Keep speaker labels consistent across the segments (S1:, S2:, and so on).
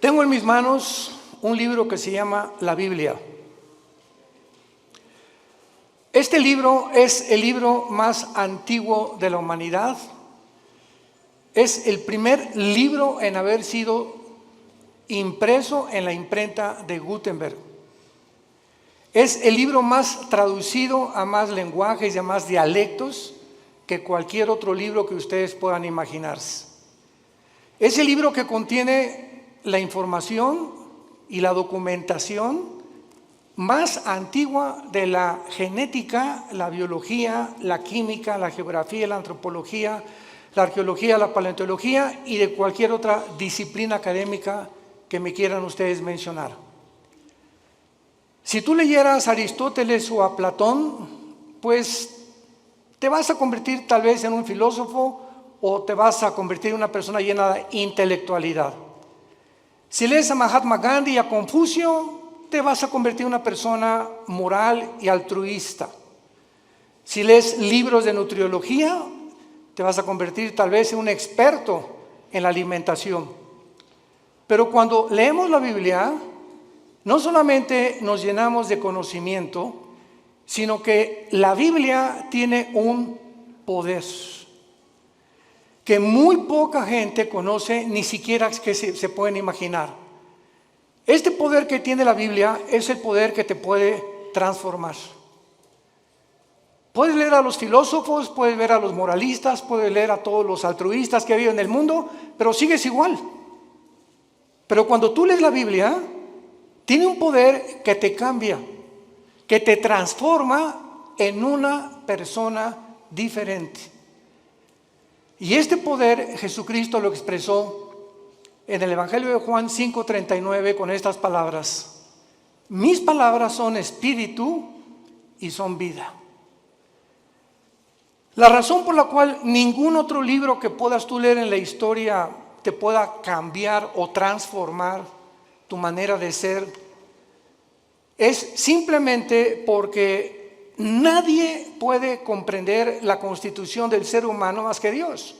S1: Tengo en mis manos un libro que se llama la Biblia. Este libro es el libro más antiguo de la humanidad. Es el primer libro en haber sido impreso en la imprenta de Gutenberg. Es el libro más traducido a más lenguajes y a más dialectos que cualquier otro libro que ustedes puedan imaginarse. Es el libro que contiene la información y la documentación más antigua de la genética, la biología, la química, la geografía, la antropología, la arqueología, la paleontología y de cualquier otra disciplina académica que me quieran ustedes mencionar. Si tú leyeras a Aristóteles o a Platón, pues te vas a convertir tal vez en un filósofo o te vas a convertir en una persona llena de intelectualidad. Si lees a Mahatma Gandhi y a Confucio, te vas a convertir en una persona moral y altruista. Si lees libros de nutriología, te vas a convertir tal vez en un experto en la alimentación. Pero cuando leemos la Biblia, no solamente nos llenamos de conocimiento, sino que la Biblia tiene un poder que muy poca gente conoce, ni siquiera que se pueden imaginar. Este poder que tiene la Biblia es el poder que te puede transformar. Puedes leer a los filósofos, puedes ver a los moralistas, puedes leer a todos los altruistas que ha habido en el mundo, pero sigues igual. Pero cuando tú lees la Biblia, tiene un poder que te cambia, que te transforma en una persona diferente. Y este poder Jesucristo lo expresó en el Evangelio de Juan 5:39 con estas palabras: mis palabras son espíritu y son vida. La razón por la cual ningún otro libro que puedas tú leer en la historia te pueda cambiar o transformar tu manera de ser es simplemente porque nadie puede comprender la constitución del ser humano más que Dios.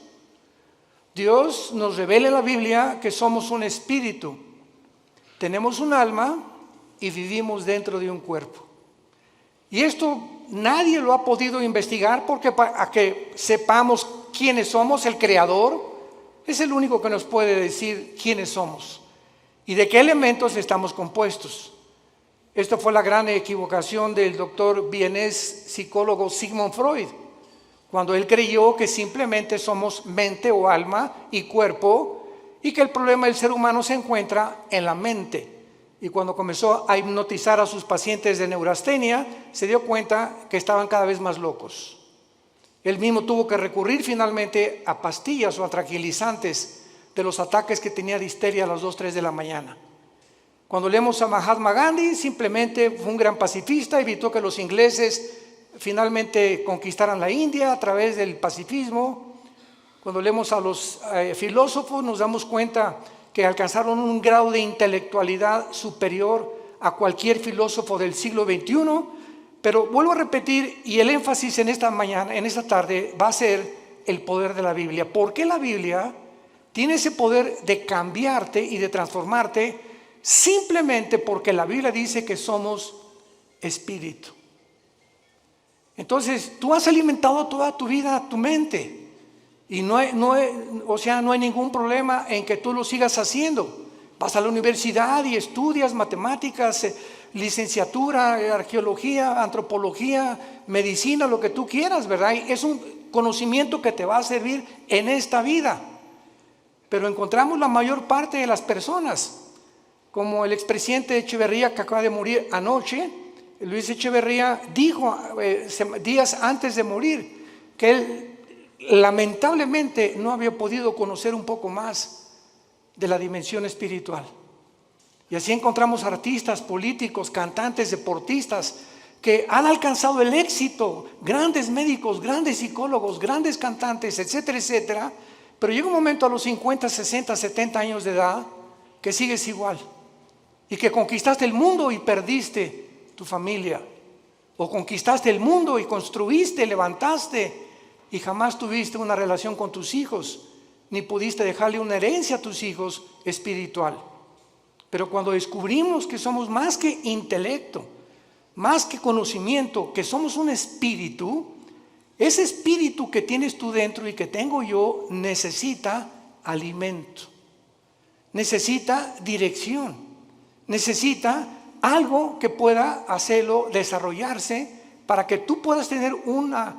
S1: Dios nos revela en la Biblia que somos un espíritu, tenemos un alma y vivimos dentro de un cuerpo. Y esto nadie lo ha podido investigar porque para que sepamos quiénes somos, el Creador es el único que nos puede decir quiénes somos y de qué elementos estamos compuestos. Esta fue la gran equivocación del doctor vienés psicólogo Sigmund Freud, cuando él creyó que simplemente somos mente o alma y cuerpo y que el problema del ser humano se encuentra en la mente. Y cuando comenzó a hipnotizar a sus pacientes de neurastenia, se dio cuenta que estaban cada vez más locos. Él mismo tuvo que recurrir finalmente a pastillas o a tranquilizantes de los ataques que tenía de histeria a las 2, 3 de la mañana. Cuando leemos a Mahatma Gandhi, simplemente fue un gran pacifista, evitó que los ingleses finalmente conquistaran la India a través del pacifismo. Cuando leemos a los filósofos, nos damos cuenta que alcanzaron un grado de intelectualidad superior a cualquier filósofo del siglo XXI. Pero vuelvo a repetir, y el énfasis en esta mañana, en esta tarde, va a ser el poder de la Biblia. ¿Por qué la Biblia tiene ese poder de cambiarte y de transformarte? Simplemente porque la Biblia dice que somos espíritu. Entonces, tú has alimentado toda tu vida tu mente y no hay ningún problema en que tú lo sigas haciendo. Vas a la universidad y estudias matemáticas, licenciatura, arqueología, antropología, medicina, lo que tú quieras, ¿verdad? Y es un conocimiento que te va a servir en esta vida. Pero encontramos la mayor parte de las personas, como el expresidente Echeverría, que acaba de morir anoche. Luis Echeverría dijo días antes de morir que él lamentablemente no había podido conocer un poco más de la dimensión espiritual. Y así encontramos artistas, políticos, cantantes, deportistas que han alcanzado el éxito, grandes médicos, grandes psicólogos, grandes cantantes, etcétera, etcétera. Pero llega un momento a los 50, 60, 70 años de edad que sigues igual. Y que conquistaste el mundo y perdiste tu familia. O conquistaste el mundo y construiste, levantaste y jamás tuviste una relación con tus hijos, ni pudiste dejarle una herencia a tus hijos espiritual. Pero cuando descubrimos que somos más que intelecto, más que conocimiento, que somos un espíritu, ese espíritu que tienes tú dentro y que tengo yo necesita alimento, necesita dirección, necesita algo que pueda hacerlo desarrollarse para que tú puedas tener una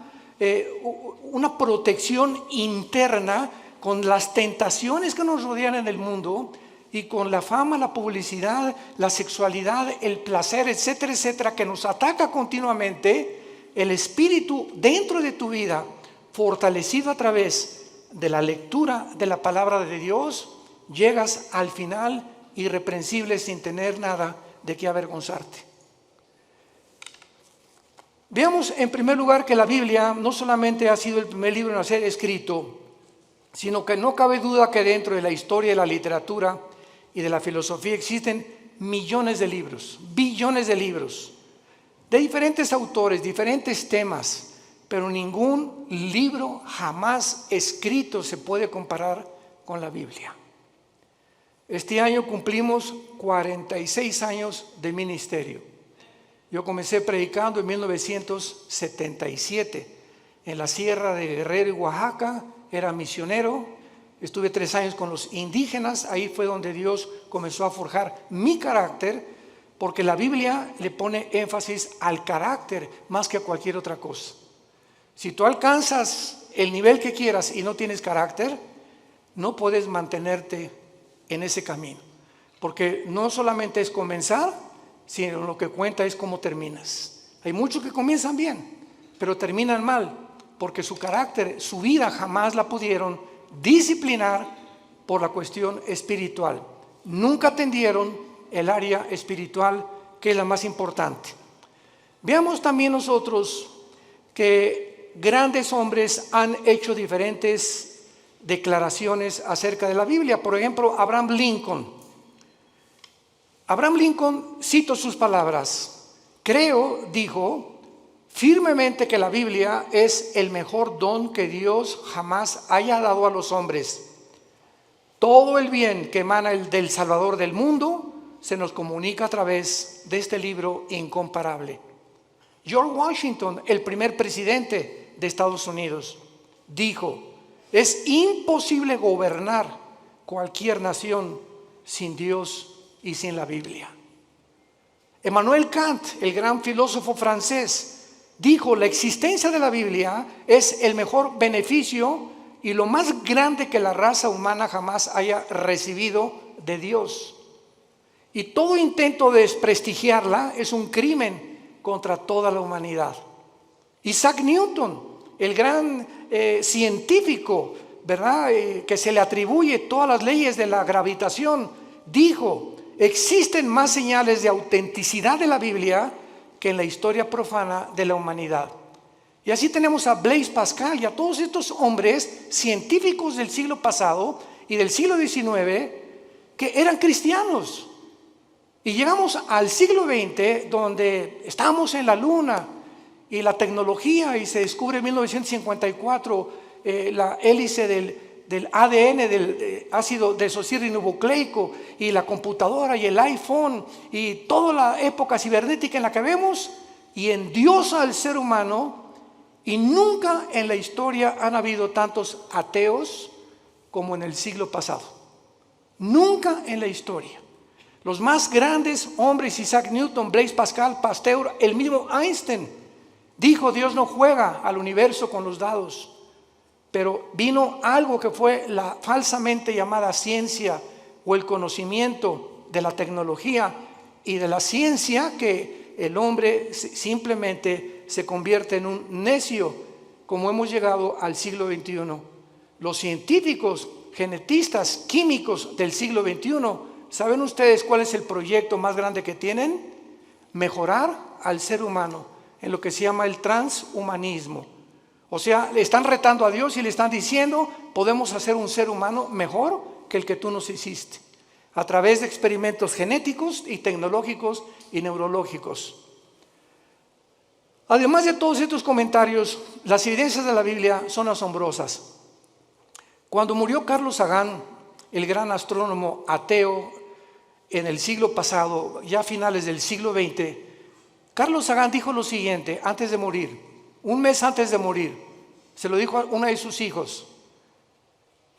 S1: protección interna con las tentaciones que nos rodean en el mundo y con la fama, la publicidad, la sexualidad, el placer, etcétera, etcétera, que nos ataca continuamente. El espíritu dentro de tu vida, fortalecido a través de la lectura de la palabra de Dios, llegas al final irreprensible sin tener nada de qué avergonzarte. Veamos en primer lugar que la Biblia no solamente ha sido el primer libro en ser escrito, sino que no cabe duda que dentro de la historia de la literatura y de la filosofía existen millones de libros, billones de libros, de diferentes autores, diferentes temas, pero ningún libro jamás escrito se puede comparar con la Biblia. Este año cumplimos 46 años de ministerio. Yo comencé predicando en 1977 en la Sierra de Guerrero y Oaxaca, era misionero, estuve 3 años con los indígenas, ahí fue donde Dios comenzó a forjar mi carácter, porque la Biblia le pone énfasis al carácter más que a cualquier otra cosa. Si tú alcanzas el nivel que quieras y no tienes carácter, no puedes mantenerte en ese camino, porque no solamente es comenzar, sino lo que cuenta es cómo terminas. Hay muchos que comienzan bien, pero terminan mal, porque su carácter, su vida jamás la pudieron disciplinar por la cuestión espiritual. Nunca atendieron el área espiritual, que es la más importante. Veamos también nosotros que grandes hombres han hecho diferentes declaraciones acerca de la Biblia. Por ejemplo, Abraham Lincoln. Abraham Lincoln, cito sus palabras: creo, dijo, firmemente que la Biblia es el mejor don que Dios jamás haya dado a los hombres. Todo el bien que emana del Salvador del mundo se nos comunica a través de este libro incomparable. George Washington, el primer presidente de Estados Unidos, dijo: es imposible gobernar cualquier nación sin Dios y sin la Biblia. Emmanuel Kant, el gran filósofo francés, dijo: la existencia de la Biblia es el mejor beneficio y lo más grande que la raza humana jamás haya recibido de Dios. Y todo intento de desprestigiarla es un crimen contra toda la humanidad. Isaac Newton, el gran científico, ¿verdad? Que se le atribuye todas las leyes de la gravitación, dijo: existen más señales de autenticidad de la Biblia que en la historia profana de la humanidad. Y así tenemos a Blaise Pascal y a todos estos hombres científicos del siglo pasado y del siglo XIX que eran cristianos. Y llegamos al siglo XX, donde estamos en la luna y la tecnología, y se descubre en 1954 la hélice del ADN, del ácido desoxirribonucleico, y la computadora y el iPhone y toda la época cibernética en la que vemos, y endiosa al ser humano. Y nunca en la historia han habido tantos ateos como en el siglo pasado. Nunca en la historia. Los más grandes hombres, Isaac Newton, Blaise Pascal, Pasteur, el mismo Einstein, dijo: Dios no juega al universo con los dados. Pero vino algo que fue la falsamente llamada ciencia, o el conocimiento de la tecnología y de la ciencia, que el hombre simplemente se convierte en un necio, como hemos llegado al siglo XXI. Los científicos, genetistas, químicos del siglo XXI, ¿saben ustedes cuál es el proyecto más grande que tienen? Mejorar al ser humano en lo que se llama el transhumanismo. O sea, le están retando a Dios y le están diciendo: podemos hacer un ser humano mejor que el que tú nos hiciste, a través de experimentos genéticos y tecnológicos y neurológicos. Además de todos estos comentarios, las evidencias de la Biblia son asombrosas. Cuando murió Carlos Sagan, el gran astrónomo ateo, en el siglo pasado, ya a finales del siglo XX, Carlos Sagan dijo lo siguiente antes de morir, un mes antes de morir, se lo dijo a uno de sus hijos: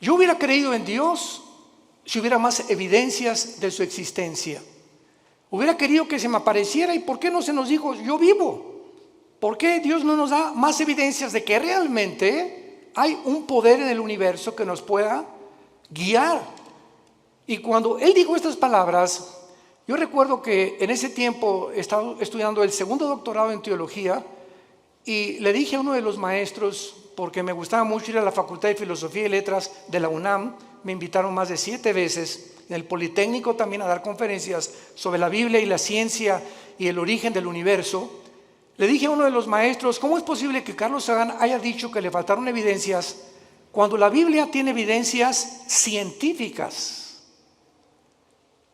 S1: yo hubiera creído en Dios si hubiera más evidencias de su existencia. Hubiera querido que se me apareciera. ¿Y por qué no se nos dijo yo vivo? ¿Por qué Dios no nos da más evidencias de que realmente hay un poder en el universo que nos pueda guiar? Y cuando él dijo estas palabras, yo recuerdo que en ese tiempo estaba estudiando el segundo doctorado en teología y le dije a uno de los maestros, porque me gustaba mucho ir a la Facultad de Filosofía y Letras de la UNAM, me invitaron más de 7 veces, en el Politécnico también, a dar conferencias sobre la Biblia y la ciencia y el origen del universo. Le dije a uno de los maestros: ¿cómo es posible que Carlos Sagan haya dicho que le faltaron evidencias cuando la Biblia tiene evidencias científicas?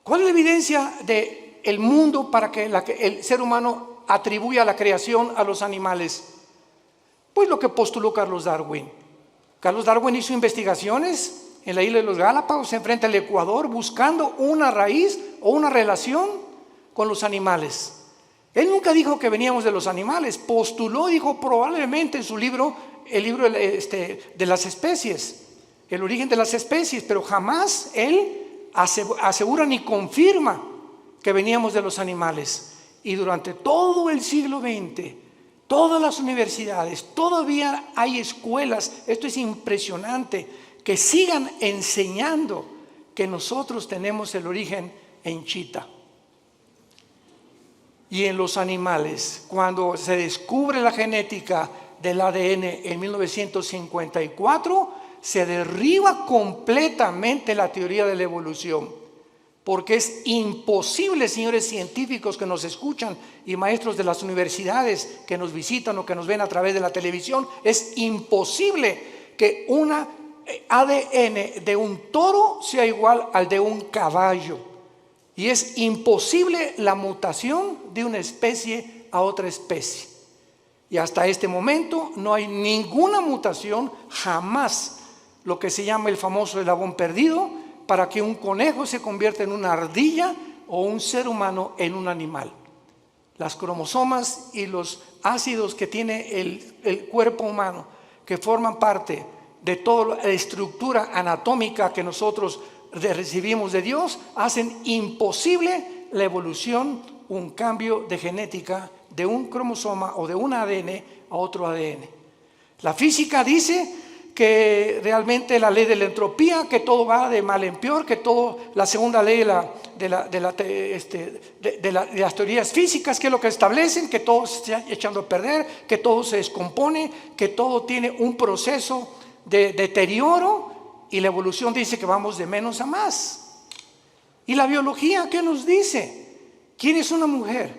S1: ¿Cuál es la evidencia del mundo para que el ser humano atribuya la creación a los animales? Pues lo que postuló Carlos Darwin. Carlos Darwin hizo investigaciones en la isla de los Galápagos, enfrente al Ecuador, buscando una raíz o una relación con los animales. Él nunca dijo que veníamos de los animales, postuló, dijo probablemente en su libro, el libro de las especies, el origen de las especies, pero jamás él asegura ni confirma que veníamos de los animales. Y durante todo el siglo XX, todas las universidades, todavía hay escuelas, esto es impresionante, que sigan enseñando que nosotros tenemos el origen en Chita. Y en los animales, cuando se descubre la genética del ADN en 1954, se derriba completamente la teoría de la evolución, porque es imposible, señores científicos que nos escuchan y maestros de las universidades que nos visitan o que nos ven a través de la televisión, es imposible que una ADN de un toro sea igual al de un caballo, y es imposible la mutación de una especie a otra especie. Y hasta este momento no hay ninguna mutación, jamás, lo que se llama el famoso eslabón perdido, para que un conejo se convierta en una ardilla o un ser humano en un animal. Las cromosomas y los ácidos que tiene el cuerpo humano, que forman parte de toda la estructura anatómica que nosotros recibimos de Dios, hacen imposible la evolución, un cambio de genética de un cromosoma o de un ADN a otro ADN. La física dice que realmente la ley de la entropía, que todo va de mal en peor, que todo, la segunda ley de las teorías físicas, que es lo que establecen, que todo se está echando a perder, que todo se descompone, que todo tiene un proceso de deterioro, y la evolución dice que vamos de menos a más. ¿Y la biología qué nos dice? ¿Quién es una mujer?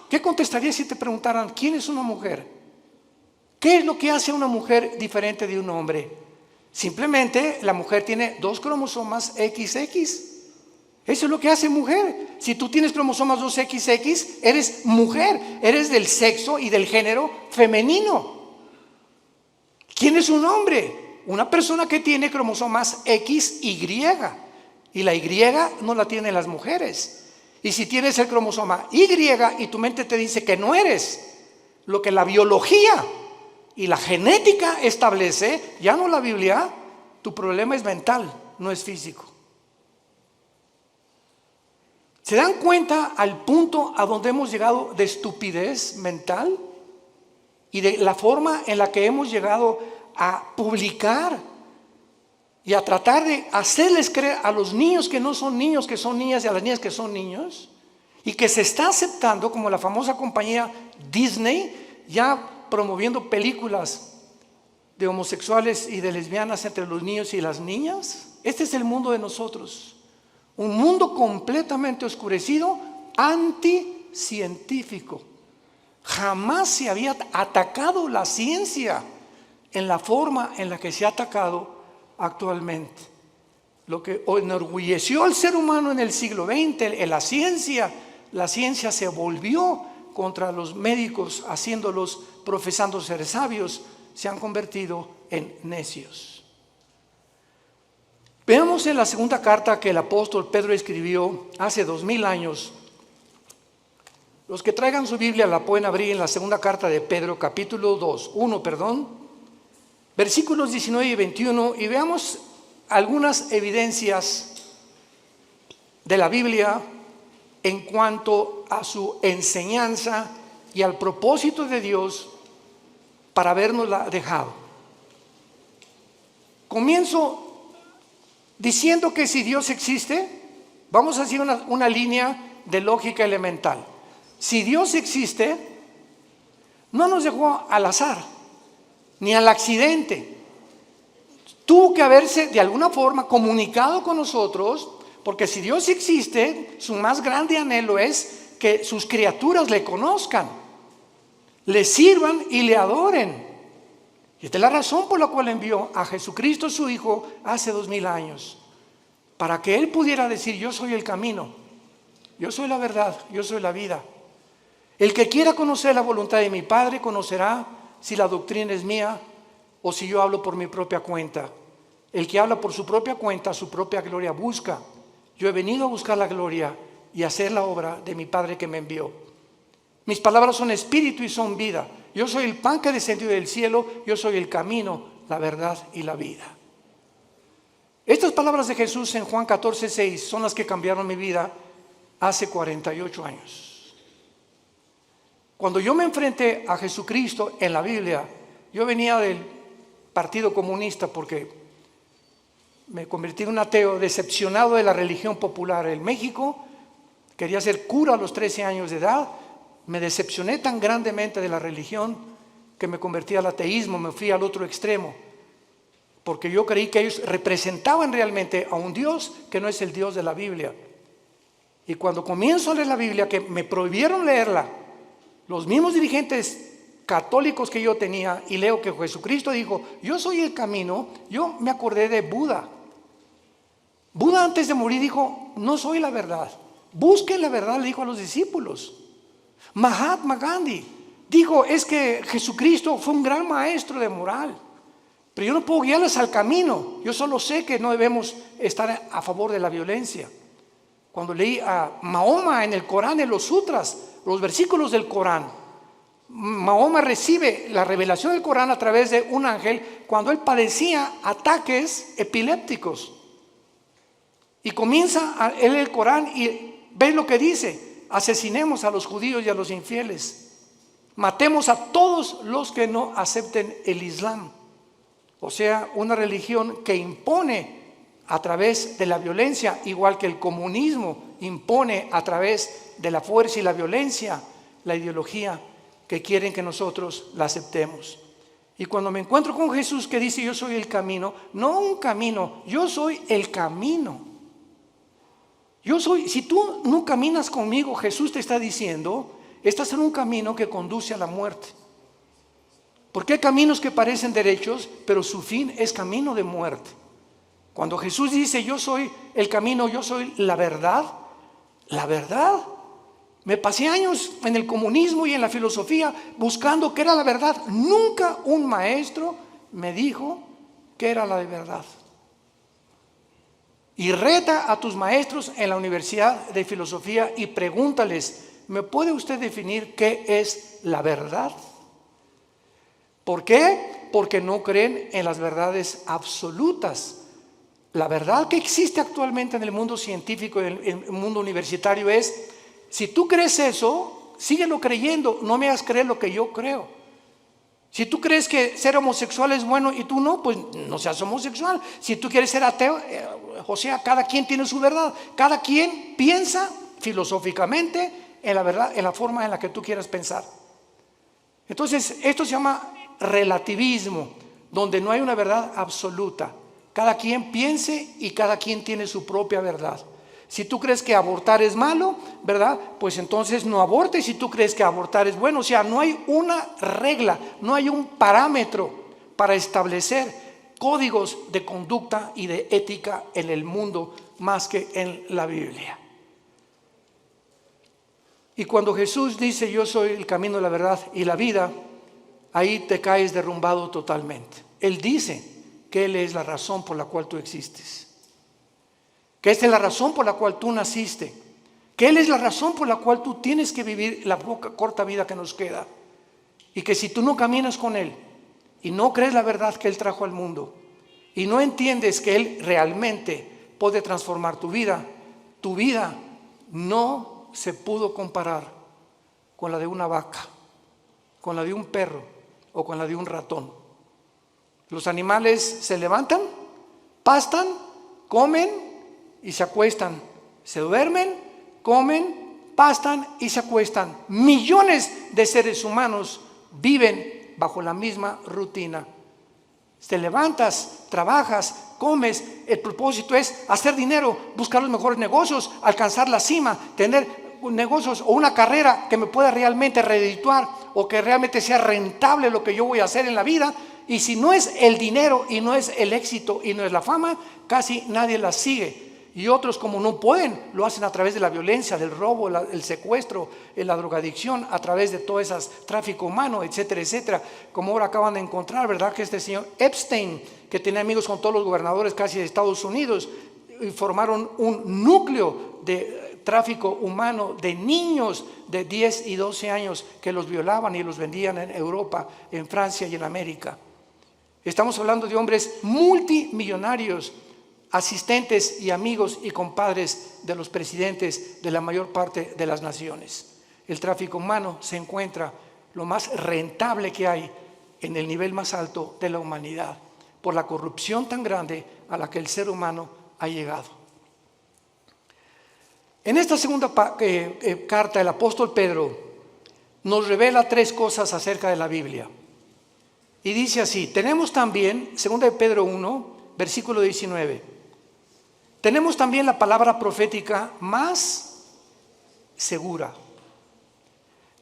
S1: ¿Qué contestarías si te preguntaran quién es una mujer? ¿Qué es lo que hace a una mujer diferente de un hombre? Simplemente la mujer tiene 2 cromosomas XX. Eso es lo que hace mujer. Si tú tienes cromosomas 2XX, eres mujer, eres del sexo y del género femenino. ¿Quién es un hombre? Una persona que tiene cromosomas XY, y la Y no la tienen las mujeres. Y si tienes el cromosoma Y y tu mente te dice que no eres lo que la biología y la genética establece, ya no la Biblia, tu problema es mental, no es físico. ¿Se dan cuenta al punto a donde hemos llegado de estupidez mental? Y de la forma en la que hemos llegado a publicar y a tratar de hacerles creer a los niños que no son niños, que son niñas, y a las niñas que son niños, y que se está aceptando, como la famosa compañía Disney, ya promoviendo películas de homosexuales y de lesbianas entre los niños y las niñas. Este es el mundo de nosotros, un mundo completamente oscurecido, anticientífico. Jamás se había atacado la ciencia en la forma en la que se ha atacado actualmente. Lo que enorgulleció al ser humano en el siglo XX, en la ciencia se volvió contra los médicos, haciéndolos, profesando ser sabios, se han convertido en necios. Veamos en la segunda carta que el apóstol Pedro escribió hace 2000 años. Los que traigan su Biblia la pueden abrir en la segunda carta de Pedro, capítulo 1, versículos 19 y 21, y veamos algunas evidencias de la Biblia en cuanto a su enseñanza y al propósito de Dios para habernosla dejado. Comienzo diciendo que si Dios existe, vamos a hacer una línea de lógica elemental. Si Dios existe, no nos dejó al azar, ni al accidente. Tuvo que haberse de alguna forma comunicado con nosotros, porque si Dios existe, su más grande anhelo es que sus criaturas le conozcan, le sirvan y le adoren. Y esta es la razón por la cual envió a Jesucristo su Hijo hace 2000 años, para que Él pudiera decir: yo soy el camino, yo soy la verdad, yo soy la vida. El que quiera conocer la voluntad de mi Padre conocerá si la doctrina es mía o si yo hablo por mi propia cuenta. El que habla por su propia cuenta, su propia gloria busca. Yo he venido a buscar la gloria y a hacer la obra de mi Padre que me envió. Mis palabras son espíritu y son vida. Yo soy el pan que descendió del cielo, yo soy el camino, la verdad y la vida. Estas palabras de Jesús en Juan 14:6 son las que cambiaron mi vida hace 48 años. Cuando yo me enfrenté a Jesucristo en la Biblia, yo venía del Partido Comunista porque me convertí en un ateo decepcionado de la religión popular en México. Quería ser cura a los 13 años de edad. Me decepcioné tan grandemente de la religión que me convertí al ateísmo, me fui al otro extremo, porque yo creí que ellos representaban realmente a un Dios que no es el Dios de la Biblia. Y cuando comienzo a leer la Biblia, que me prohibieron leerla, los mismos dirigentes católicos que yo tenía, y leo que Jesucristo dijo: yo soy el camino, yo me acordé de Buda. Buda antes de morir dijo: no soy la verdad, busquen la verdad, le dijo a los discípulos. Mahatma Gandhi dijo: es que Jesucristo fue un gran maestro de moral, pero yo no puedo guiarles al camino, yo solo sé que no debemos estar a favor de la violencia. Cuando leí a Mahoma en el Corán, en los sutras, los versículos del Corán, Mahoma recibe la revelación del Corán a través de un ángel cuando él padecía ataques epilépticos, y comienza a leer el Corán y ve lo que dice: asesinemos a los judíos y a los infieles, matemos a todos los que no acepten el Islam, o sea, una religión que impone a través de la violencia, igual que el comunismo impone a través de la fuerza y la violencia la ideología que quieren que nosotros la aceptemos. Y cuando me encuentro con Jesús que dice: yo soy el camino, no un camino, yo soy el camino. Yo soy, si tú no caminas conmigo, Jesús te está diciendo, estás en un camino que conduce a la muerte. Porque hay caminos que parecen derechos, pero su fin es camino de muerte. Cuando Jesús dice: yo soy el camino, yo soy la verdad, me pasé años en el comunismo y en la filosofía buscando qué era la verdad. Nunca un maestro me dijo qué era la verdad. Y reta a tus maestros en la universidad de filosofía y pregúntales: ¿me puede usted definir qué es la verdad? ¿Por qué? Porque no creen en las verdades absolutas. La verdad que existe actualmente en el mundo científico, en el mundo universitario es: si tú crees eso, síguelo creyendo, no me hagas creer lo que yo creo. Si tú crees que ser homosexual es bueno y tú no, pues no seas homosexual. Si tú quieres ser ateo, o sea, cada quien tiene su verdad. Cada quien piensa filosóficamente en la verdad, en la forma en la que tú quieras pensar. Entonces, esto se llama relativismo, donde no hay una verdad absoluta. Cada quien piense y cada quien tiene su propia verdad. Si tú crees que abortar es malo, ¿verdad? Pues entonces no abortes. Si tú crees que abortar es bueno, o sea, no hay una regla, no hay un parámetro para establecer códigos de conducta y de ética en el mundo más que en la Biblia. Y cuando Jesús dice: yo soy el camino, la verdad y la vida, ahí te caes derrumbado totalmente. Él dice que Él es la razón por la cual tú existes. que esta es la razón por la cual tú naciste, que Él es la razón por la cual tú tienes que vivir la corta vida que nos queda, y que si tú no caminas con Él y no crees la verdad que Él trajo al mundo y no entiendes que Él realmente puede transformar tu vida no se pudo comparar con la de una vaca, con la de un perro o con la de un ratón. Los animales se levantan, pastan, comen y se acuestan, se duermen, comen, pastan y se acuestan. Millones de seres humanos viven bajo la misma rutina. Te levantas, trabajas, comes, el propósito es hacer dinero, buscar los mejores negocios, alcanzar la cima, tener negocios o una carrera que me pueda realmente redituar o que realmente sea rentable lo que yo voy a hacer en la vida. Y si no es el dinero y no es el éxito y no es la fama, casi nadie la sigue. Y otros, como no pueden, lo hacen a través de la violencia, del robo, el secuestro, la drogadicción, a través de todo ese tráfico humano, etcétera, etcétera. Como ahora acaban de encontrar, ¿verdad? Que este señor Epstein, que tenía amigos con todos los gobernadores casi de Estados Unidos, y formaron un núcleo de tráfico humano de niños de 10 y 12 años que los violaban y los vendían en Europa, en Francia y en América. Estamos hablando de hombres multimillonarios, asistentes y amigos y compadres de los presidentes de la mayor parte de las naciones. El tráfico humano se encuentra lo más rentable que hay en el nivel más alto de la humanidad, por la corrupción tan grande a la que el ser humano ha llegado. En esta segunda carta, el apóstol Pedro nos revela 3 cosas acerca de la Biblia. Y dice así, tenemos también, 2 de Pedro 1, versículo 19, tenemos también la palabra profética más segura.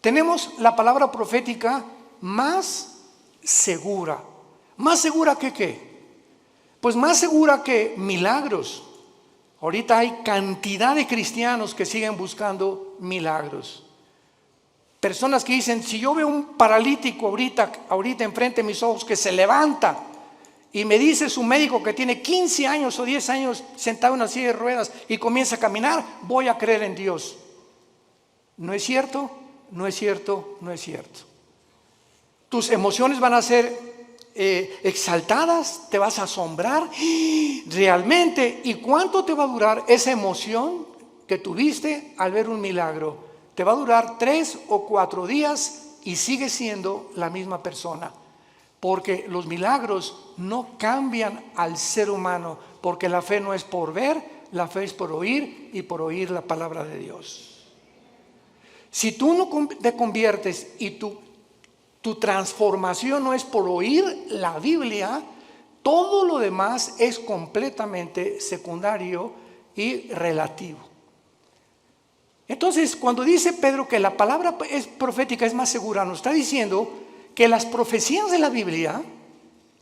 S1: Tenemos la palabra profética más segura. ¿Más segura que qué? Pues más segura que milagros. Ahorita hay cantidad de cristianos que siguen buscando milagros. Personas que dicen, si yo veo un paralítico ahorita enfrente de mis ojos que se levanta y me dice su médico que tiene 15 años o 10 años sentado en una silla de ruedas y comienza a caminar, voy a creer en Dios. ¿No es cierto? No es cierto, no es cierto. Tus emociones van a ser exaltadas, te vas a asombrar realmente. ¿Y cuánto te va a durar esa emoción que tuviste al ver un milagro? Te va a durar 3 o 4 días y sigues siendo la misma persona, porque los milagros no cambian al ser humano, porque la fe no es por ver, la fe es por oír y por oír la palabra de Dios. Si tú no te conviertes y tu transformación no es por oír la Biblia, todo lo demás es completamente secundario y relativo. Entonces, cuando dice Pedro que la palabra profética es más segura, nos está diciendo que las profecías de la Biblia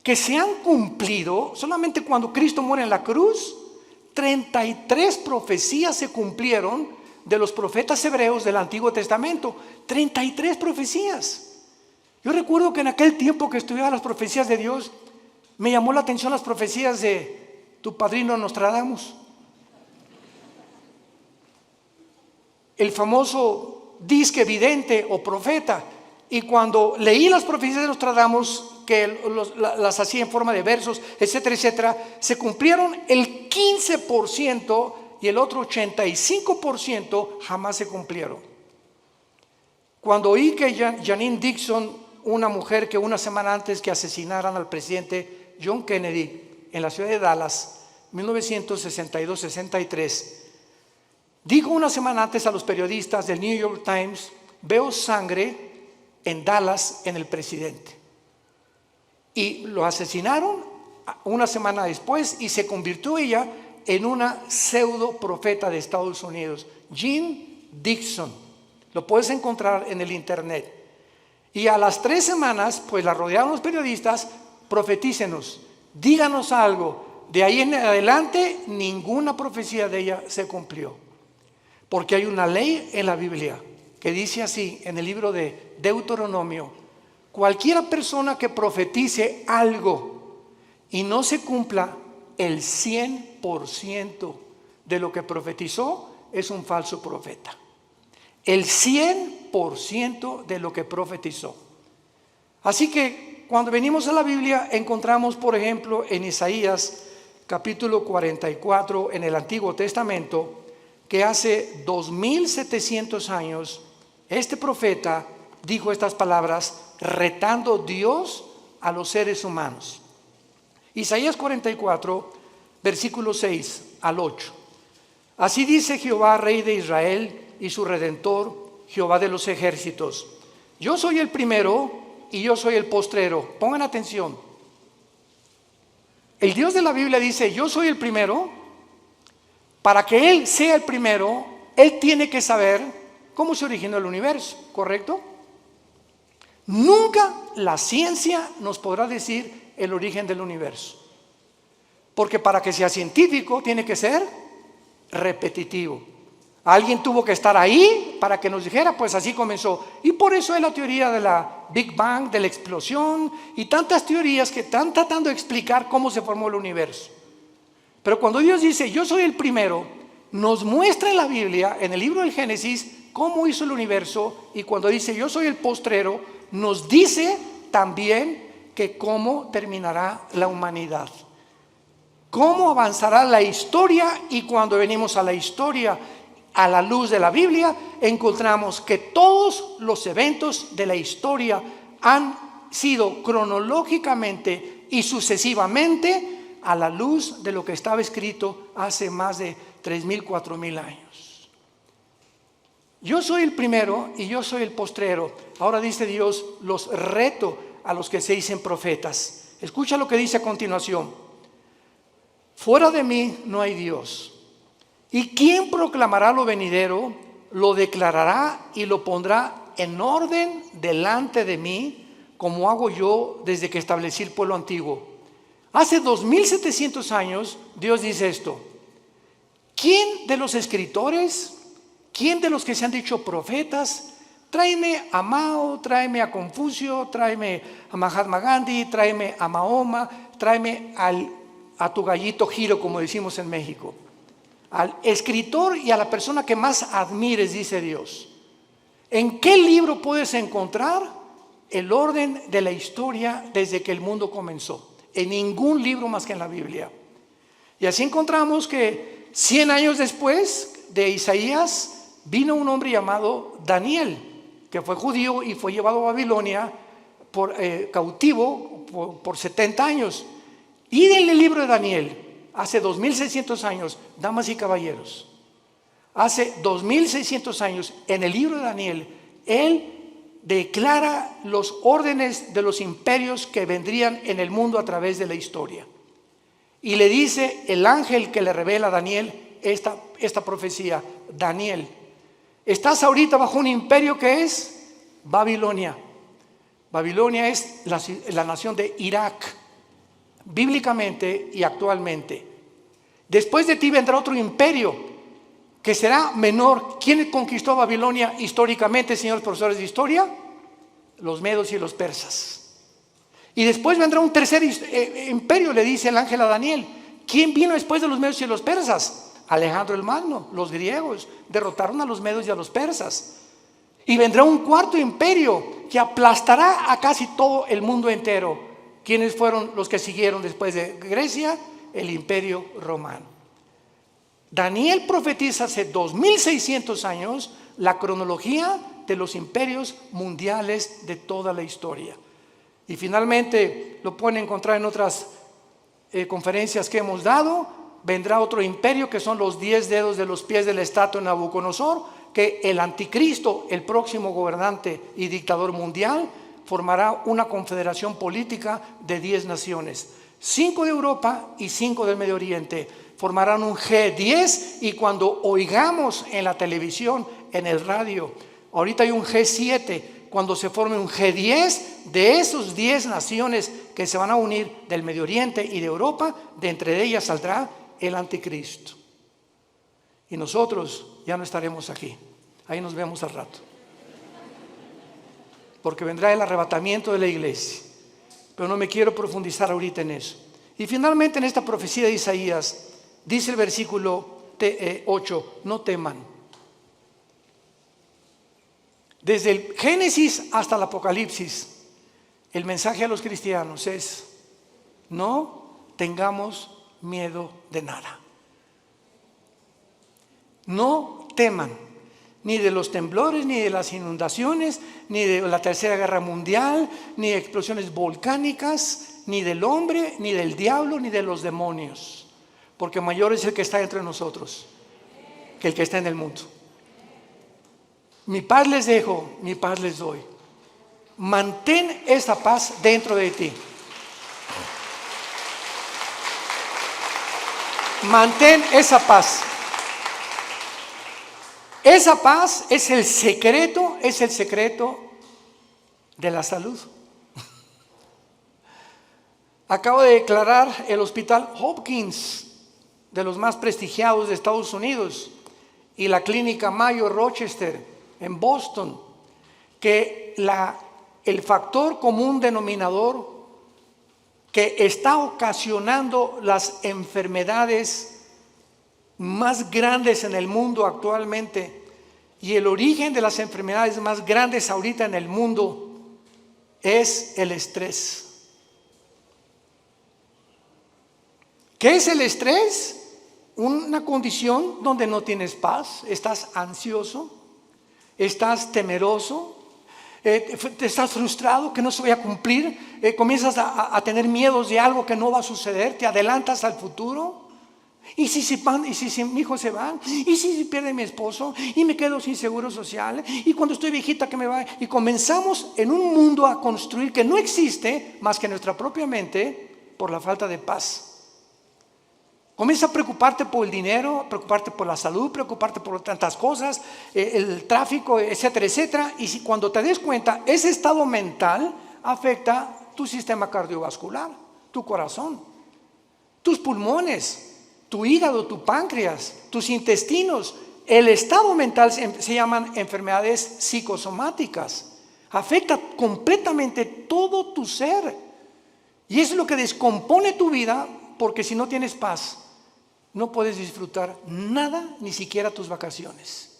S1: que se han cumplido, solamente cuando Cristo muere en la cruz, 33 profecías se cumplieron de los profetas hebreos del Antiguo Testamento. 33 profecías. Yo recuerdo que en aquel tiempo que estudiaba las profecías de Dios, me llamó la atención las profecías de tu padrino Nostradamus. El famoso disque vidente o profeta. Y cuando leí las profecías de Nostradamus, que las hacía en forma de versos, etcétera, etcétera, se cumplieron el 15% y el otro 85% jamás se cumplieron. Cuando oí que Janine Dixon, una mujer que una semana antes que asesinaran al presidente John Kennedy en la ciudad de Dallas, 1962-63, dijo una semana antes a los periodistas del New York Times, veo sangre en Dallas en el presidente. Y lo asesinaron una semana después y se convirtió ella en una pseudo profeta de Estados Unidos, Jean Dixon. Lo puedes encontrar en el internet. Y a las 3 semanas, pues la rodearon los periodistas, profetícenos, díganos algo. De ahí en adelante, ninguna profecía de ella se cumplió. Porque hay una ley en la Biblia que dice así, en el libro de Deuteronomio, cualquiera persona que profetice algo y no se cumpla el 100% de lo que profetizó es un falso profeta. El 100% de lo que profetizó. Así que cuando venimos a la Biblia encontramos, por ejemplo, en Isaías capítulo 44 en el Antiguo Testamento, que hace 2700 años este profeta dijo estas palabras retando Dios a los seres humanos. Isaías 44, versículo 6 al 8. Así dice Jehová, Rey de Israel y su Redentor, Jehová de los ejércitos: yo soy el primero y yo soy el postrero. Pongan atención. El Dios de la Biblia dice: yo soy el primero. Para que Él sea el primero, Él tiene que saber cómo se originó el universo, ¿correcto? Nunca la ciencia nos podrá decir el origen del universo, porque para que sea científico tiene que ser repetitivo. Alguien tuvo que estar ahí para que nos dijera, pues así comenzó. Y por eso es la teoría de la Big Bang, de la explosión, y tantas teorías que están tratando de explicar cómo se formó el universo. Pero cuando Dios dice, yo soy el primero, nos muestra en la Biblia, en el libro del Génesis, cómo hizo el universo. Y cuando dice, yo soy el postrero, nos dice también que cómo terminará la humanidad, cómo avanzará la historia. Y cuando venimos a la historia a la luz de la Biblia, encontramos que todos los eventos de la historia han sido cronológicamente y sucesivamente a la luz de lo que estaba escrito hace más de 3,000, 4,000 años. Yo soy el primero y yo soy el postrero. Ahora dice Dios, los reto a los que se dicen profetas. Escucha lo que dice a continuación: fuera de mí no hay Dios. ¿Y quién proclamará lo venidero? Lo declarará y lo pondrá en orden delante de mí, como hago yo desde que establecí el pueblo antiguo. Hace 2700 años Dios dice esto. ¿Quién de los escritores, quién de los que se han dicho profetas, tráeme a Mao, tráeme a Confucio, tráeme a Mahatma Gandhi, tráeme a Mahoma, tráeme a tu gallito Giro, como decimos en México? Al escritor y a la persona que más admires, dice Dios. ¿En qué libro puedes encontrar el orden de la historia desde que el mundo comenzó? En ningún libro más que en la Biblia. Y así encontramos que 100 años después de Isaías vino un hombre llamado Daniel, que fue judío y fue llevado a Babilonia cautivo por 70 años. Y en el libro de Daniel, hace 2600 años, damas y caballeros, hace 2600 años, en el libro de Daniel, él declara los órdenes de los imperios que vendrían en el mundo a través de la historia. Y le dice el ángel que le revela a Daniel esta profecía: Daniel, estás ahorita bajo un imperio que es Babilonia. Babilonia es la nación de Irak, bíblicamente y actualmente. Después de ti vendrá otro imperio que será menor. ¿Quién conquistó Babilonia históricamente, señores profesores de historia? Los medos y los persas. Y después vendrá un tercer imperio, le dice el ángel a Daniel. ¿Quién vino después de los medos y los persas? Alejandro el Magno. Los griegos derrotaron a los medos y a los persas. Y vendrá un cuarto imperio que aplastará a casi todo el mundo entero. ¿Quiénes fueron los que siguieron después de Grecia? El imperio romano. Daniel profetiza hace 2600 años la cronología de los imperios mundiales de toda la historia. Y finalmente lo pueden encontrar en otras conferencias que hemos dado. Vendrá otro imperio que son los 10 dedos de los pies de la estatua de Nabucodonosor, que el anticristo, el próximo gobernante y dictador mundial, formará una confederación política de 10 naciones, 5 de Europa y 5 del Medio Oriente. Formarán un G10 y cuando oigamos en la televisión, en el radio, ahorita hay un G7, cuando se forme un G10 de esos 10 naciones que se van a unir del Medio Oriente y de Europa, de entre ellas saldrá el anticristo. Y nosotros ya no estaremos aquí, ahí nos vemos al rato, porque vendrá el arrebatamiento de la iglesia. Pero no me quiero profundizar ahorita en eso. Y finalmente en esta profecía de Isaías dice el versículo 8, no teman. Desde el Génesis hasta el Apocalipsis, el mensaje a los cristianos es: no tengamos miedo de nada. No teman, ni de los temblores, ni de las inundaciones, ni de la Tercera Guerra Mundial, ni de explosiones volcánicas, ni del hombre, ni del diablo, ni de los demonios. Porque mayor es el que está entre nosotros que el que está en el mundo. Mi paz les dejo, mi paz les doy. Mantén esa paz dentro de ti. Mantén esa paz. Esa paz es el secreto de la salud. Acabo de declarar el Hospital Hopkins, de los más prestigiados de Estados Unidos, y la Clínica Mayo Rochester en Boston, que el factor común denominador que está ocasionando las enfermedades más grandes en el mundo actualmente, y el origen de las enfermedades más grandes ahorita en el mundo, es el estrés. ¿Qué es el estrés? Una condición donde no tienes paz, estás ansioso, estás temeroso, estás frustrado que no se vaya a cumplir, comienzas a tener miedos de algo que no va a suceder, te adelantas al futuro. ¿Y si mi hijo se va? ¿Y si pierde mi esposo? ¿Y me quedo sin seguro social? ¿Y cuando estoy viejita que me va? Y comenzamos en un mundo a construir que no existe más que nuestra propia mente por la falta de paz. Comienza a preocuparte por el dinero, preocuparte por la salud, preocuparte por tantas cosas, el tráfico, etcétera, etcétera. Y cuando te des cuenta, ese estado mental afecta tu sistema cardiovascular, tu corazón, tus pulmones, tu hígado, tu páncreas, tus intestinos. El estado mental se llaman enfermedades psicosomáticas. Afecta completamente todo tu ser. Y es lo que descompone tu vida, porque si no tienes paz, no puedes disfrutar nada, ni siquiera tus vacaciones.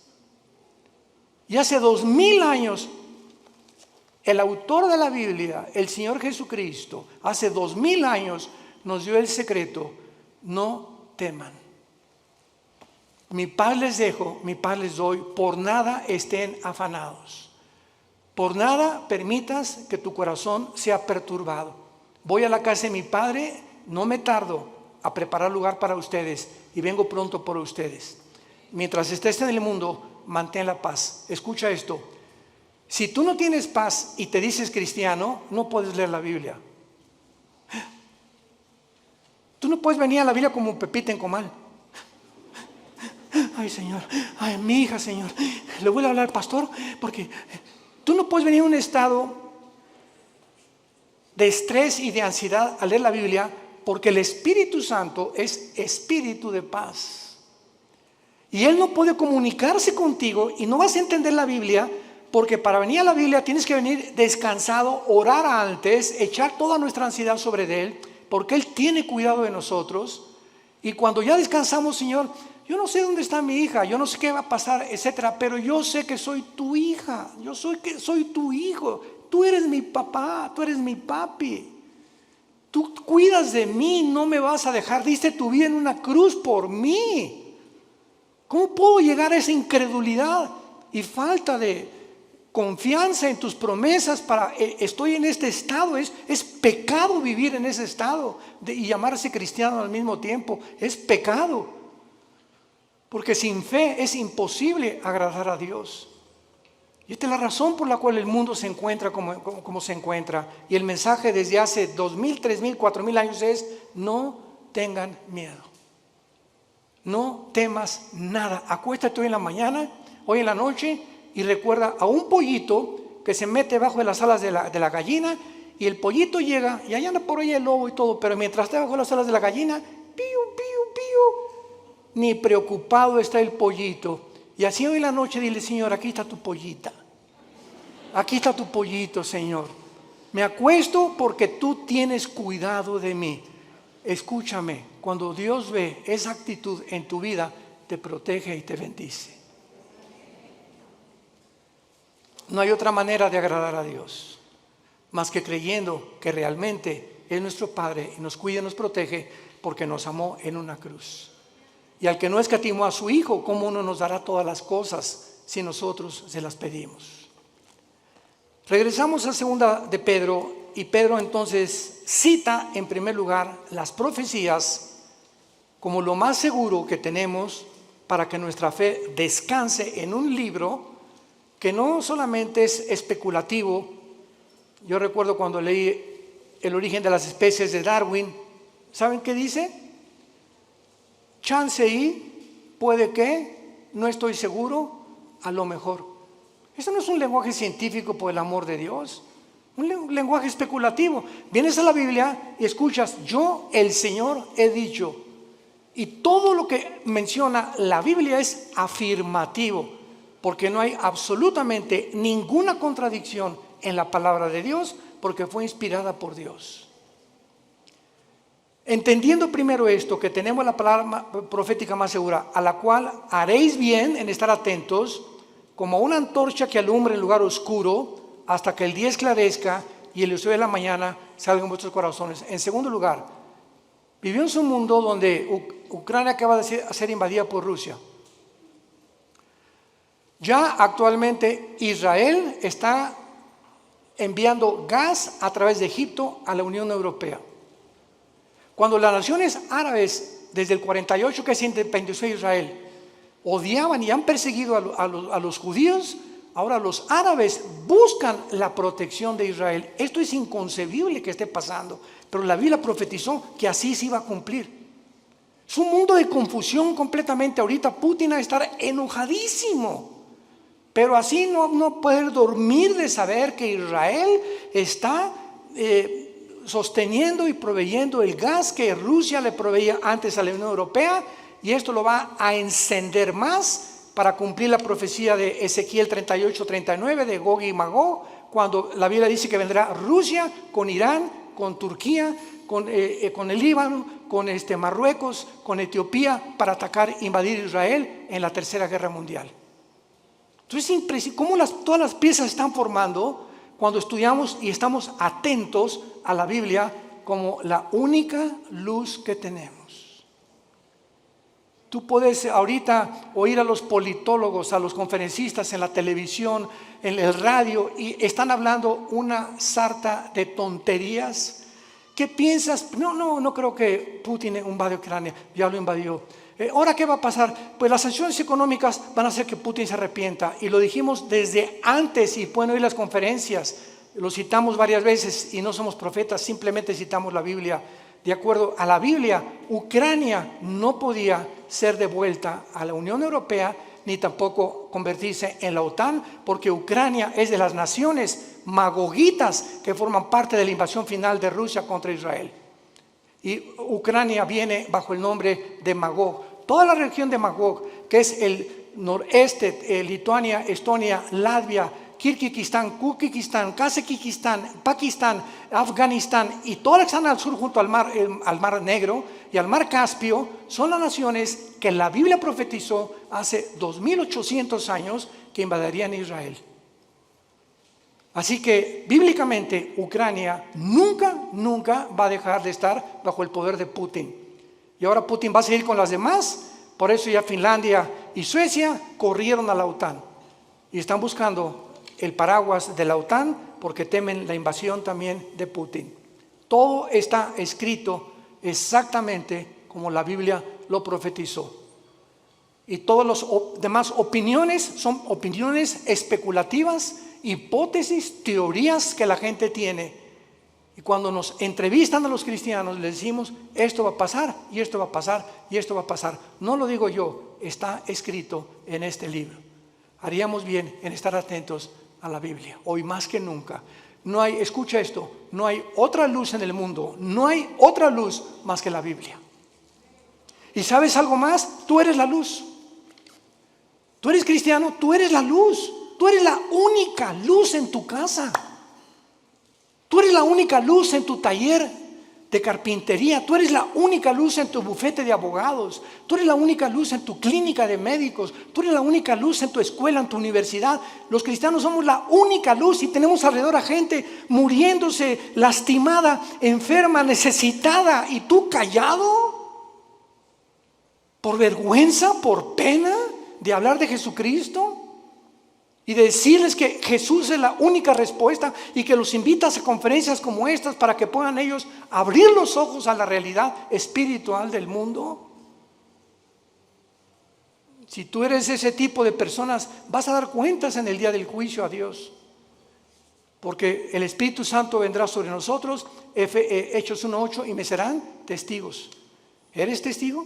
S1: Y hace 2000 años, el autor de la Biblia, el Señor Jesucristo, hace 2000 años nos dio el secreto: no teman. Mi paz les dejo, mi paz les doy, por nada estén afanados. Por nada permitas que tu corazón sea perturbado. Voy a la casa de mi Padre, no me tardo a preparar lugar para ustedes y vengo pronto por ustedes. Mientras estés en el mundo, mantén la paz. Escucha esto: si tú no tienes paz y te dices cristiano, no puedes leer la Biblia. Tú no puedes venir a la Biblia como Pepita en comal. Ay, Señor, ay, mi hija, Señor, le voy a hablar al pastor, porque tú no puedes venir a un estado de estrés y de ansiedad a leer la Biblia, porque el Espíritu Santo es espíritu de paz. Y Él no puede comunicarse contigo y no vas a entender la Biblia, porque para venir a la Biblia tienes que venir descansado, orar antes, echar toda nuestra ansiedad sobre Él, porque Él tiene cuidado de nosotros. Y cuando ya descansamos: Señor, yo no sé dónde está mi hija, yo no sé qué va a pasar, etcétera, pero yo sé que soy tu hija, soy tu hijo, tú eres mi papá, tú eres mi papi. Tú cuidas de mí, no me vas a dejar, diste tu vida en una cruz por mí. ¿Cómo puedo llegar a esa incredulidad y falta de confianza en tus promesas estoy en este estado? Es pecado vivir en ese estado y llamarse cristiano al mismo tiempo. Es pecado, porque sin fe es imposible agradar a Dios. Y esta es la razón por la cual el mundo se encuentra como se encuentra. Y el mensaje desde hace 2000, 3000, 4000 años es: no tengan miedo. No temas nada. Acuéstate hoy en la mañana, hoy en la noche, y recuerda a un pollito que se mete bajo de las alas de la gallina, y el pollito llega y allá anda por ahí el lobo y todo, pero mientras está bajo de las alas de la gallina, piu, piu, piu, ni preocupado está el pollito. Y así hoy en la noche dile: Señor, aquí está tu pollita. Aquí está tu pollito, Señor. Me acuesto porque tú tienes cuidado de mí. Escúchame, cuando Dios ve esa actitud en tu vida, te protege y te bendice. No hay otra manera de agradar a Dios más que creyendo que realmente es nuestro Padre y nos cuida y nos protege porque nos amó en una cruz. Y al que no escatimó a su Hijo, ¿cómo no nos dará todas las cosas si nosotros se las pedimos? Regresamos a segunda de Pedro, y Pedro entonces cita en primer lugar las profecías como lo más seguro que tenemos para que nuestra fe descanse en un libro que no solamente es especulativo. Yo recuerdo cuando leí El origen de las especies de Darwin, ¿saben qué dice? Chance y, puede que, no estoy seguro, a lo mejor. Eso no es un lenguaje científico, por el amor de Dios, un lenguaje especulativo. Vienes a la Biblia y escuchas, yo, el Señor, he dicho. Y todo lo que menciona la Biblia es afirmativo, porque no hay absolutamente ninguna contradicción en la palabra de Dios, porque fue inspirada por Dios. Entendiendo primero esto, que tenemos la palabra profética más segura, a la cual haréis bien en estar atentos, como una antorcha que alumbra en lugar oscuro, hasta que el día esclarezca y el lucero de la mañana salga en vuestros corazones. En segundo lugar, vivimos en un mundo donde Ucrania acaba de ser invadida por Rusia. Ya actualmente Israel está enviando gas a través de Egipto a la Unión Europea. Cuando las naciones árabes, desde el 48 que se independizó Israel, odiaban y han perseguido a los judíos, ahora los árabes buscan la protección de Israel. Esto es inconcebible que esté pasando, pero la Biblia profetizó que así se iba a cumplir. Es un mundo de confusión completamente. Ahorita Putin va a estar enojadísimo, pero así no poder dormir de saber que Israel está sosteniendo y proveyendo el gas que Rusia le proveía antes a la Unión Europea, y esto lo va a encender más para cumplir la profecía de Ezequiel 38-39 de Gog y Magog, cuando la Biblia dice que vendrá Rusia con Irán, con Turquía, con el Líbano, con Marruecos, con Etiopía, para atacar, invadir Israel en la Tercera Guerra Mundial. Entonces es impresionante cómo todas las piezas están formando cuando estudiamos y estamos atentos a la Biblia como la única luz que tenemos. Tú puedes ahorita oír a los politólogos, a los conferencistas en la televisión, en el radio, y están hablando una sarta de tonterías. ¿Qué piensas? No creo que Putin invadió Ucrania, ya lo invadió. ¿Ahora qué va a pasar? Pues las sanciones económicas van a hacer que Putin se arrepienta, y lo dijimos desde antes, y pueden oír las conferencias, lo citamos varias veces y no somos profetas, simplemente citamos la Biblia. De acuerdo a la Biblia, Ucrania no podía ser devuelta a la Unión Europea ni tampoco convertirse en la OTAN, porque Ucrania es de las naciones magogitas que forman parte de la invasión final de Rusia contra Israel. Y Ucrania viene bajo el nombre de Magog. Toda la región de Magog, que es el noreste, Lituania, Estonia, Latvia, Kirguistán, Kuzbekistán, Kazajistán, Pakistán, Afganistán y todas las que están al sur junto al mar Negro y al mar Caspio, son las naciones que la Biblia profetizó hace 2800 años que invadirían Israel. Así que bíblicamente Ucrania nunca va a dejar de estar bajo el poder de Putin. Y ahora Putin va a seguir con las demás. Por eso ya Finlandia y Suecia corrieron a la OTAN y están buscando el paraguas de la OTAN porque temen la invasión también de Putin. Todo está escrito exactamente como la Biblia lo profetizó. Y todas las demás opiniones son opiniones especulativas, hipótesis, teorías que la gente tiene. Y cuando nos entrevistan a los cristianos, les decimos, esto va a pasar, y esto va a pasar, y esto va a pasar. No lo digo yo, está escrito en este libro. Haríamos bien en estar atentos a la Biblia, hoy más que nunca. No hay, escucha esto, no hay otra luz en el mundo, no hay otra luz más que la Biblia. ¿Y sabes algo más? Tú eres la luz. Tú eres cristiano, tú eres la luz. Tú eres la única luz en tu casa. Tú eres la única luz en tu taller de carpintería. Tú eres la única luz en tu bufete de abogados. Tú eres la única luz en tu clínica de médicos. Tú eres la única luz en tu escuela, en tu universidad. Los cristianos somos la única luz y tenemos alrededor a gente muriéndose, lastimada, enferma, necesitada. ¿Y tú callado? ¿Por vergüenza, por pena de hablar de Jesucristo? Y de decirles que Jesús es la única respuesta y que los invitas a conferencias como estas para que puedan ellos abrir los ojos a la realidad espiritual del mundo. Si tú eres ese tipo de personas, vas a dar cuentas en el día del juicio a Dios. Porque el Espíritu Santo vendrá sobre nosotros, Hechos 1:8, y me serán testigos. ¿Eres testigo?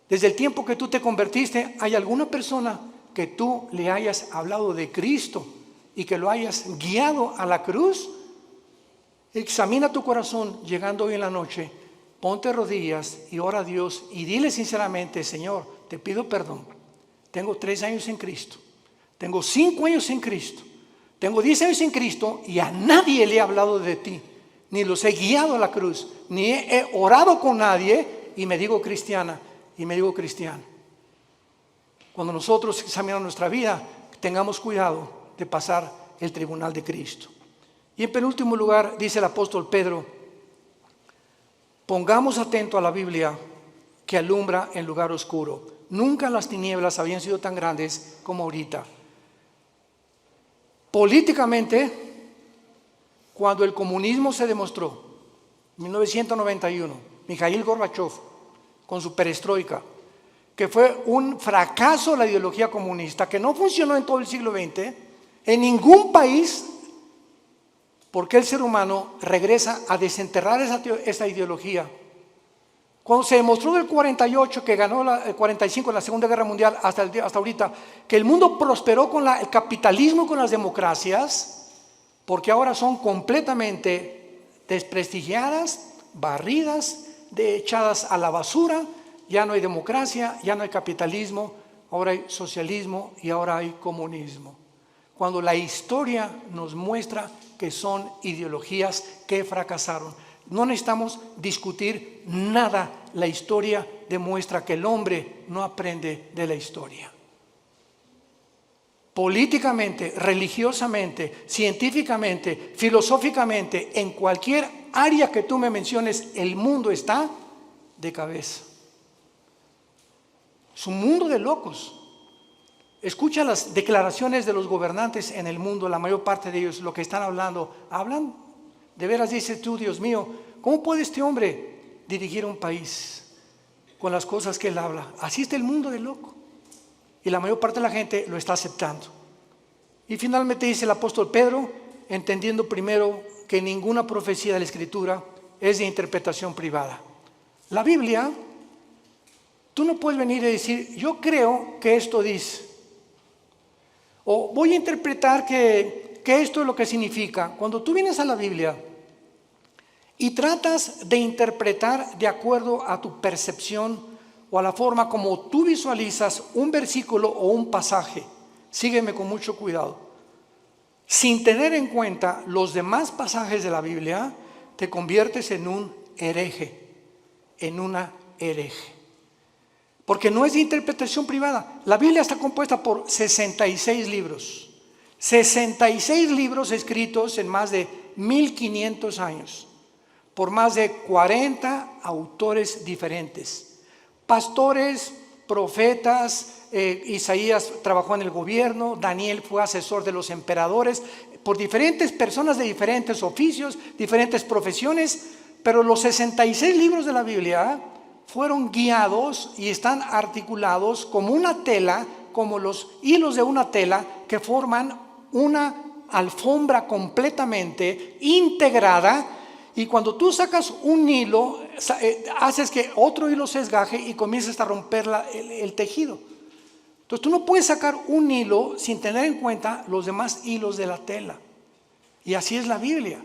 S1: Desde el tiempo que tú te convertiste, ¿hay alguna persona que tú le hayas hablado de Cristo y que lo hayas guiado a la cruz? Examina tu corazón llegando hoy en la noche, ponte rodillas y ora a Dios y dile sinceramente: Señor, te pido perdón. Tengo 3 años en Cristo, tengo 5 años en Cristo, tengo 10 años en Cristo y a nadie le he hablado de ti, ni los he guiado a la cruz, ni he orado con nadie y me digo cristiana y me digo cristiano. Cuando nosotros examinamos nuestra vida, tengamos cuidado de pasar el tribunal de Cristo. Y en penúltimo lugar, dice el apóstol Pedro: pongamos atento a la Biblia que alumbra en lugar oscuro. Nunca las tinieblas habían sido tan grandes como ahorita. Políticamente, cuando el comunismo se demostró, en 1991, Mikhail Gorbachev, con su perestroika, que fue un fracaso la ideología comunista, que no funcionó en todo el siglo XX, en ningún país, porque el ser humano regresa a desenterrar esa ideología. Cuando se demostró del 48, que ganó el 45 en la Segunda Guerra Mundial, hasta ahorita, que el mundo prosperó con el capitalismo, con las democracias, porque ahora son completamente desprestigiadas, barridas, echadas a la basura. Ya no hay democracia, ya no hay capitalismo, ahora hay socialismo y ahora hay comunismo. Cuando la historia nos muestra que son ideologías que fracasaron. No necesitamos discutir nada, la historia demuestra que el hombre no aprende de la historia. Políticamente, religiosamente, científicamente, filosóficamente, en cualquier área que tú me menciones, el mundo está de cabeza. Es un mundo de locos. Escucha las declaraciones de los gobernantes en el mundo, la mayor parte de ellos, lo que están hablando. Hablan, de veras dices tú: Dios mío, ¿cómo puede este hombre dirigir un país con las cosas que él habla? Así está el mundo de loco. Y la mayor parte de la gente lo está aceptando. Y finalmente dice el apóstol Pedro, entendiendo primero que ninguna profecía de la Escritura es de interpretación privada. La Biblia, tú no puedes venir y decir: yo creo que esto dice, o voy a interpretar que esto es lo que significa. Cuando tú vienes a la Biblia y tratas de interpretar de acuerdo a tu percepción o a la forma como tú visualizas un versículo o un pasaje, sígueme con mucho cuidado, sin tener en cuenta los demás pasajes de la Biblia, te conviertes en un hereje, en una hereje. Porque no es de interpretación privada. La Biblia está compuesta por 66 libros. 66 libros escritos en más de 1500 años. Por más de 40 autores diferentes. Pastores, profetas, Isaías trabajó en el gobierno, Daniel fue asesor de los emperadores, por diferentes personas de diferentes oficios, diferentes profesiones. Pero los 66 libros de la Biblia fueron guiados y están articulados como una tela, como los hilos de una tela que forman una alfombra completamente integrada. Y cuando tú sacas un hilo, haces que otro hilo se desgaje y comienzas a romper el tejido. Entonces tú no puedes sacar un hilo sin tener en cuenta los demás hilos de la tela. Y así es la Biblia.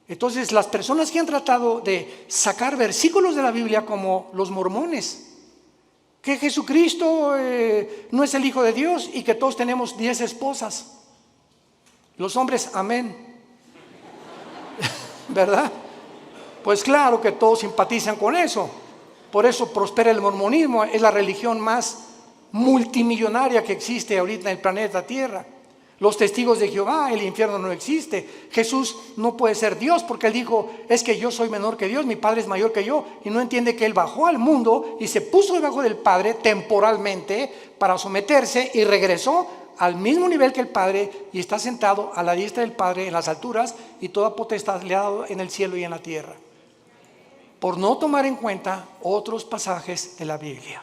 S1: Entonces las personas que han tratado de sacar versículos de la Biblia, como los mormones, que Jesucristo no es el Hijo de Dios y que todos tenemos 10 esposas. Los hombres, amén. ¿Verdad? Pues claro que todos simpatizan con eso. Por eso prospera el mormonismo, es la religión más multimillonaria que existe ahorita en el planeta Tierra. Los testigos de Jehová, el infierno no existe. Jesús no puede ser Dios porque Él dijo, es que yo soy menor que Dios, mi Padre es mayor que yo. Y no entiende que Él bajó al mundo y se puso debajo del Padre temporalmente para someterse y regresó al mismo nivel que el Padre y está sentado a la diestra del Padre en las alturas y toda potestad le ha dado en el cielo y en la tierra. Por no tomar en cuenta otros pasajes de la Biblia,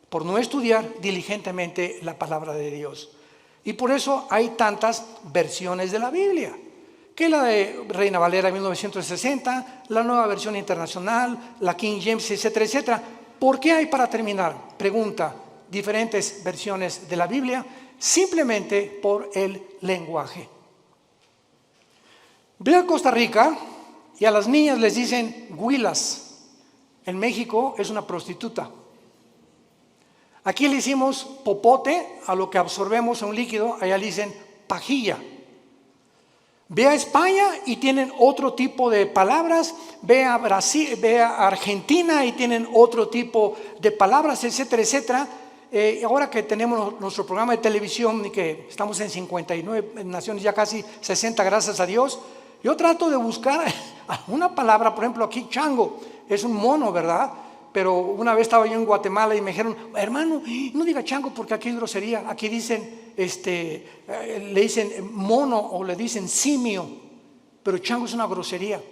S1: por no estudiar diligentemente la palabra de Dios. Y por eso hay tantas versiones de la Biblia, que la de Reina Valera 1960, la Nueva Versión Internacional, la King James, etcétera, etcétera. ¿Por qué hay, para terminar, pregunta, diferentes versiones de la Biblia? Simplemente por el lenguaje. Ve a Costa Rica y a las niñas les dicen huilas. En México es una prostituta. Aquí le hicimos popote a lo que absorbemos en un líquido, allá le dicen pajilla. Ve a España y tienen otro tipo de palabras, ve a Brasil, ve a Argentina y tienen otro tipo de palabras, etcétera, etcétera. Ahora que tenemos nuestro programa de televisión y que estamos en 59 naciones, ya casi 60, gracias a Dios, yo trato de buscar una palabra, por ejemplo aquí chango, es un mono, ¿verdad? Pero una vez estaba yo en Guatemala y me dijeron, hermano, no diga chango porque aquí es grosería. Aquí dicen, le dicen mono o le dicen simio, pero chango es una grosería.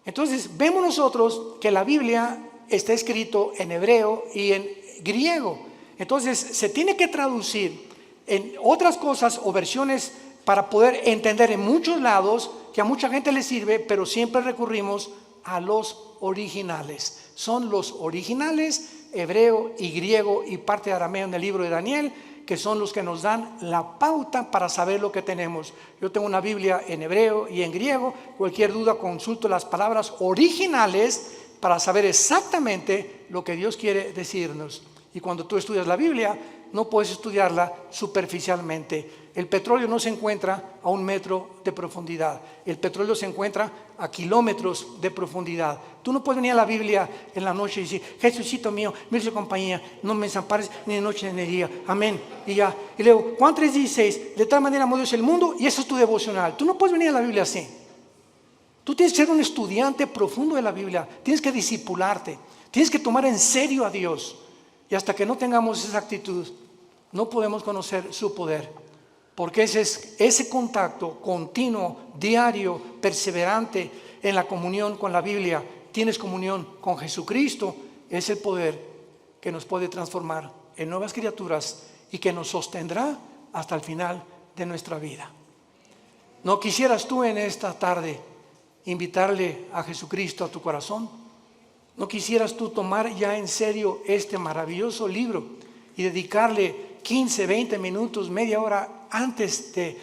S1: Entonces vemos nosotros que la Biblia está escrito en hebreo y en griego. Entonces se tiene que traducir en otras cosas o versiones para poder entender en muchos lados, que a mucha gente le sirve, pero siempre recurrimos a los originales. Son los originales, hebreo y griego y parte de arameo en el libro de Daniel, que son los que nos dan la pauta para saber lo que tenemos. Yo tengo una Biblia en hebreo y en griego. Cualquier duda consulto las palabras originales para saber exactamente lo que Dios quiere decirnos. Y cuando tú estudias la Biblia, no puedes estudiarla superficialmente. El petróleo no se encuentra a 1 metro de profundidad. El petróleo se encuentra a kilómetros de profundidad. Tú no puedes venir a la Biblia en la noche y decir, Jesucito mío, me hizo compañía, no me desampares ni de noche ni de día. Amén. Y ya. Y luego, Juan 3:16, de tal manera amó Dios el mundo, y eso es tu devocional. Tú no puedes venir a la Biblia así. Tú tienes que ser un estudiante profundo de la Biblia. Tienes que discipularte. Tienes que tomar en serio a Dios. Y hasta que no tengamos esa actitud, no podemos conocer su poder. Porque ese contacto continuo, diario, perseverante en la comunión con la Biblia, tienes comunión con Jesucristo, es el poder que nos puede transformar en nuevas criaturas y que nos sostendrá hasta el final de nuestra vida. ¿No quisieras tú en esta tarde invitarle a Jesucristo a tu corazón? ¿No quisieras tú tomar ya en serio este maravilloso libro y dedicarle 15, 20 minutos, media hora antes de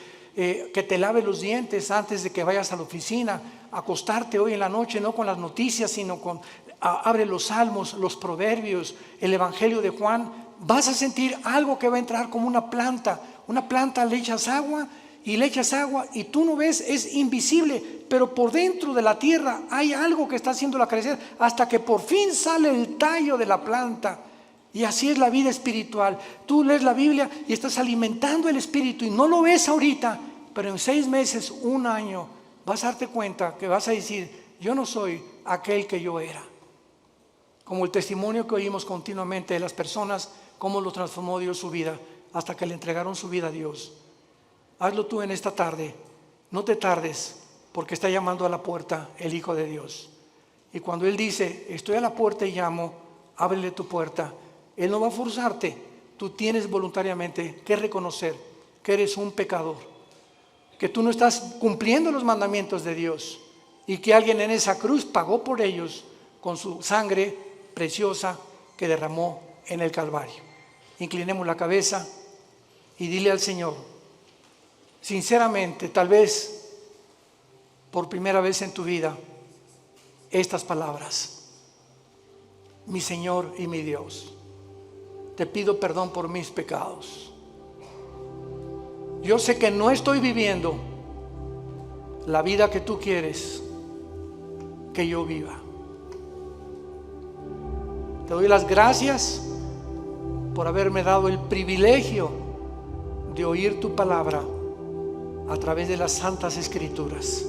S1: que te laves los dientes, antes de que vayas a la oficina, acostarte hoy en la noche, no con las noticias, sino abre los salmos, los proverbios, el evangelio de Juan? Vas a sentir algo que va a entrar como una planta le echas agua y tú no ves, es invisible, pero por dentro de la tierra hay algo que está haciéndola crecer hasta que por fin sale el tallo de la planta. Y así es la vida espiritual. Tú lees la Biblia y estás alimentando el espíritu y no lo ves ahorita, pero en 6 meses, 1 año, vas a darte cuenta que vas a decir, yo no soy aquel que yo era. Como el testimonio que oímos continuamente de las personas, cómo lo transformó Dios su vida, hasta que le entregaron su vida a Dios. Hazlo tú en esta tarde, no te tardes, porque está llamando a la puerta el Hijo de Dios. Y cuando Él dice, estoy a la puerta y llamo, ábrele tu puerta. Él no va a forzarte, tú tienes voluntariamente que reconocer que eres un pecador, que tú no estás cumpliendo los mandamientos de Dios y que alguien en esa cruz pagó por ellos con su sangre preciosa que derramó en el Calvario. Inclinemos la cabeza y dile al Señor, sinceramente, tal vez por primera vez en tu vida, estas palabras: mi Señor y mi Dios, te pido perdón por mis pecados. Yo sé que no estoy viviendo la vida que tú quieres, que yo viva. Te doy las gracias por haberme dado el privilegio de oír tu palabra a través de las Santas Escrituras,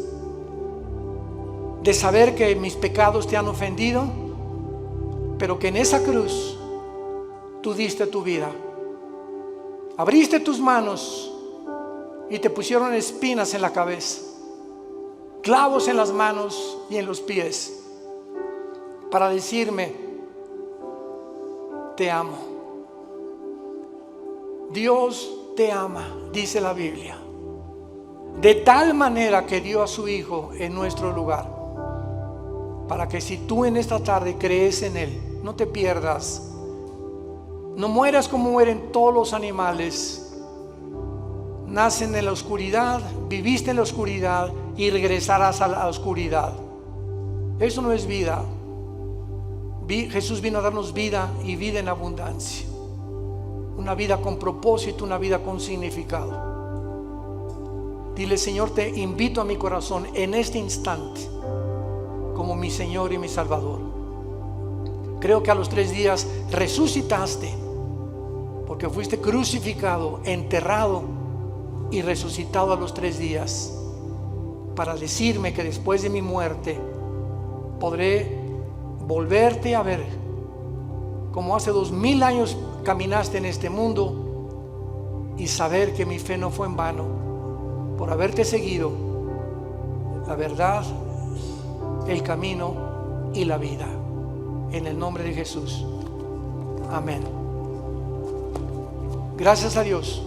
S1: de saber que mis pecados te han ofendido, pero que en esa cruz tú diste tu vida, abriste tus manos y te pusieron espinas en la cabeza, clavos en las manos y en los pies, para decirme: te amo. Dios te ama, dice la Biblia, de tal manera que dio a su Hijo en nuestro lugar, para que si tú en esta tarde crees en Él, no te pierdas, no mueras como mueren todos los animales. Nacen en la oscuridad, viviste en la oscuridad y regresarás a la oscuridad. Eso no es vida. Jesús vino a darnos vida y vida en abundancia, una vida con propósito, una vida con significado. Dile: Señor, te invito a mi corazón en este instante como mi Señor y mi Salvador. Creo que a los 3 días resucitaste, porque fuiste crucificado, enterrado y resucitado a los 3 días, para decirme que después de mi muerte podré volverte a ver como hace 2000 años caminaste en este mundo, y saber que mi fe no fue en vano por haberte seguido, la verdad, el camino y la vida. En el nombre de Jesús, amén. Gracias a Dios.